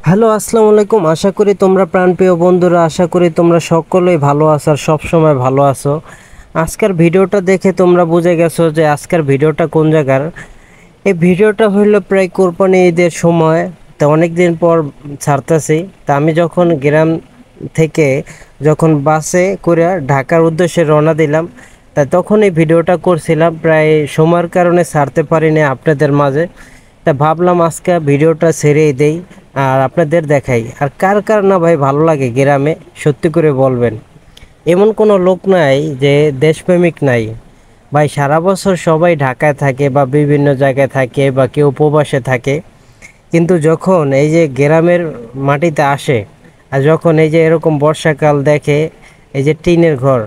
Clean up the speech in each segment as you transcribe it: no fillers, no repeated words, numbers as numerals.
Hello, আসসালামু আলাইকুম। আশা করি তোমরা প্রাণপ্রিয় বন্ধুরা, আশা করি তোমরা সকলেই ভালো আছো আর সব সময় ভালো আছো। আজকের ভিডিওটা দেখে তোমরা বুঝে গেছো যে আজকের ভিডিওটা কোন জায়গার। এই ভিডিওটা হইলো প্রায় কোরবানি ঈদের সময়, তা অনেক দিন পর ছাড়তেছি। তা আমি যখন গ্রাম থেকে যখন বাসে করে ঢাকার উদ্দেশ্যে রওনা দিলাম, তা তখন এই ভিডিওটা করছিলাম। প্রায় সময়ের কারণে ছাড়তে পারিনি আপনাদের মাঝে। তা ভাবলাম আজকে ভিডিওটা ছেড়েই দেই আর আপনাদের দেখাই। আর কার কার না ভাই ভালো লাগে গ্রামে, সত্যি করে বলবেন। এমন কোনো লোক নাই যে দেশপ্রেমিক নাই ভাই। সারা বছর সবাই ঢাকায় থাকে বা বিভিন্ন জায়গায় থাকে বা কেউ উপবাসে থাকে, কিন্তু যখন এই যে গ্রামের মাটিতে আসে আর যখন এই যে এরকম বর্ষাকাল দেখে, এই যে টিনের ঘর,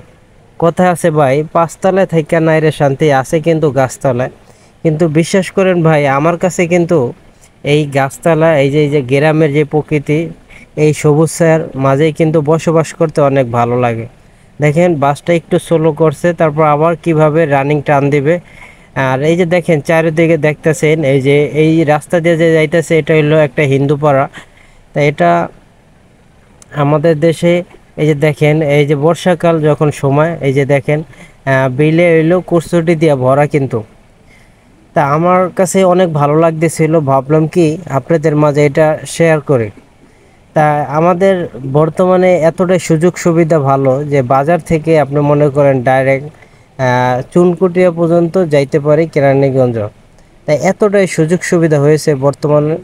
কথা আছে ভাই, পাঁচতলায় থাইকা নাইরে শান্তি আছে কিন্তু গাছতলায়। কিন্তু বিশ্বাস করেন ভাই, আমার কাছে কিন্তু এই গাছতলা, এই যে গ্রামের যে প্রকৃতি, এই সবুজ ছায়ার মাঝেই কিন্তু বসবাস করতে অনেক ভালো লাগে। দেখেন বাসটা একটু স্লো করছে, তারপর আবার কিভাবে রানিং টান দিবে। আর এই যে দেখেন চারিদিকে দেখতেছেন, এই যে এই রাস্তা দিয়ে যে যাইতেছে, এটা হলো একটা হিন্দু পাড়া। তা এটা আমাদের দেশে, এই যে দেখেন, এই যে বর্ষাকাল যখন সময়, এই যে দেখেন বিলে হইলো কুরসুটি দিয়ে ভরা কিন্তু। তা আমার কাছে অনেক ভালো লাগতেছিল, ভাবলাম কি আপনাদের মাঝে এটা শেয়ার করি। তা আমাদের বর্তমানে এতটাই সুযোগ সুবিধা ভালো যে বাজার থেকে আপনি মনে করেন ডাইরেক্ট চুনকুটিয়া পর্যন্ত যাইতে পারি কেরানীগঞ্জ। তাই এতটাই সুযোগ সুবিধা হয়েছে বর্তমানে।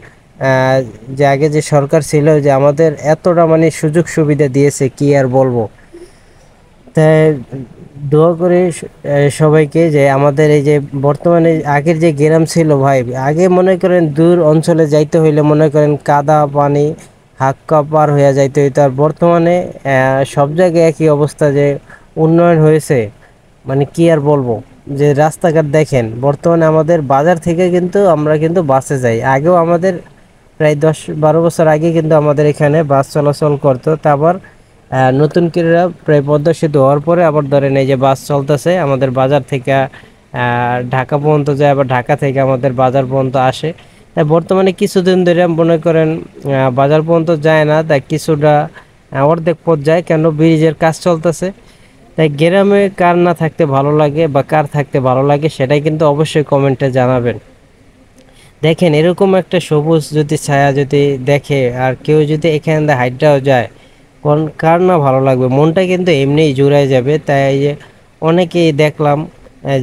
যে আগে যে সরকার ছিল, যে আমাদের এতটা মানে সুযোগ সুবিধা দিয়েছে কি আর বলবো। তাই দোয়া করি সবাইকে, যে আমাদের এই যে বর্তমানে, আগের যে গ্রাম ছিল ভাই, আগে মনে করেন দূর অঞ্চলে যাইতে হইলে মনে করেন কাদা পানি হাত পা পার হয়ে যাইতে হইতো। আর বর্তমানে সব জায়গায় একই অবস্থা, যে উন্নয়ন হয়েছে, মানে কি আর বলবো। যে রাস্তাঘাট দেখেন, বর্তমানে আমাদের বাজার থেকে কিন্তু আমরা কিন্তু বাসে যাই। আগেও আমাদের প্রায় 10-12 বছর আগে কিন্তু আমাদের এখানে বাস চলাচল করতো। তা আবার নতুন ক্রীড়া প্রায় পদ্মা সেতু হওয়ার পরে আবার ধরেন এই যে বাস চলতেছে আমাদের বাজার থেকে ঢাকা পর্যন্ত যায়, আবার ঢাকা থেকে আমাদের বাজার পর্যন্ত আসে। তাই বর্তমানে কিছুদিন ধরে মনে করেন বাজার পর্যন্ত যায় না, তাই কিছুটা অর্ধেক পথ যায়, কেন ব্রিজের কাজ চলতেছে। তাই গ্রামে কার না থাকতে ভালো লাগে বা কার থাকতে ভালো লাগে, সেটাই কিন্তু অবশ্যই কমেন্টে জানাবেন। দেখেন এরকম একটা সবুজ যদি ছায়া যদি দেখে আর কেউ যদি এখান দিয়ে হাইটটাও যায়, কোন কার না ভালো লাগবে, মনটা কিন্তু এমনিই জুড়ায় যাবে। তাই এই যে অনেকেই দেখলাম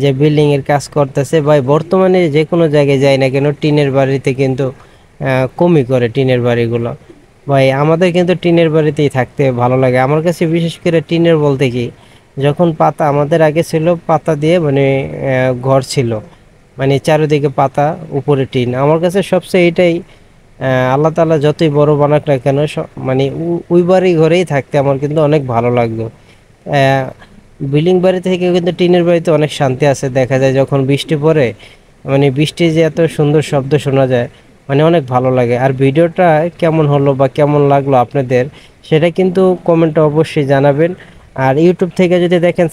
যে বিল্ডিং এর কাজ করতেছে ভাই। বর্তমানে যে কোনো জায়গায় যায় না কেন, টিনের বাড়িতে কিন্তু কমই করে টিনের বাড়িগুলো। ভাই আমাদের কিন্তু টিনের বাড়িতেই থাকতে ভালো লাগে। আমার কাছে বিশেষ করে টিনের বলতে কি, যখন পাতা আমাদের আগে ছিল, পাতা দিয়ে মানে ঘর ছিল, মানে চারিদিকে পাতা উপরে টিন। আমার কাছে সবচেয়ে এটাই আল্লাহ তাআলা যতই বড় বানাক না কেন, মানে ওই বাড়ি ঘরেই থাকতে আমার কিন্তু অনেক ভালো লাগতো। বিল্ডিং বাড়ি থেকে কিন্তু টিনের বাড়িতে অনেক শান্তি আছে। দেখা যায় যখন বৃষ্টি পড়ে, মানে বৃষ্টি যে এত সুন্দর শব্দ শোনা যায়, মানে অনেক ভালো লাগে। আর ভিডিওটা কেমন হলো বা কেমন লাগলো আপনাদের, সেটা কিন্তু কমেন্টে অবশ্যই জানাবেন। আর ইউটিউব থেকে যদি দেখেন